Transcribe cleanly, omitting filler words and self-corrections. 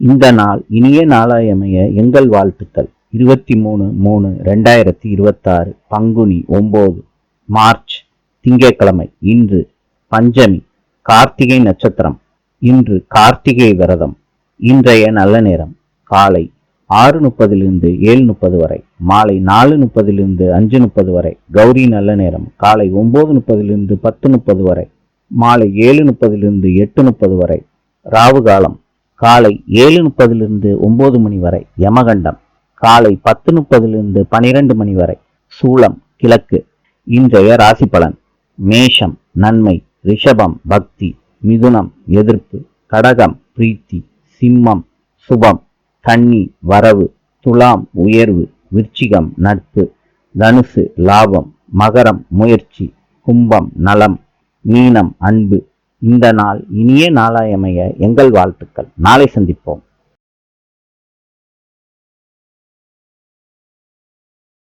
இந்த நாள் இனிய நாளாயமைய எங்கள் வாழ்த்துக்கள். 23/3/2026 பங்குனி 9 மார்ச் திங்கட்கிழமை. இன்று பஞ்சமி, கார்த்திகை நட்சத்திரம். இன்று கார்த்திகை விரதம். இன்றைய நல்ல நேரம் காலை 6:30 7:30 வரை, மாலை 4:30 5:30 வரை. கௌரி நல்ல நேரம் காலை 9:30 10:30 வரை, மாலை 7:30 8:30 வரை. ராவு காலம் காலை 7:30 9 மணி வரை. யமகண்டம் காலை 10:30 12 மணி வரை. சூலம் கிழக்கு. இன்றைய ராசி பலன்: மேஷம் நன்மை, ரிஷபம் பக்தி, மிதுனம் எதிர்ப்பு, கடகம் பிரீத்தி, சிம்மம் சுபம், கன்னி வரவு, துலாம் உயர்வு, விருச்சிகம் நட்பு, தனுசு லாபம், மகரம் முயற்சி, கும்பம் நலம், மீனம் அன்பு. இந்த நாள் இனிய நாளாயமைய எங்கள் வாழ்த்துக்கள். நாளை சந்திப்போம்.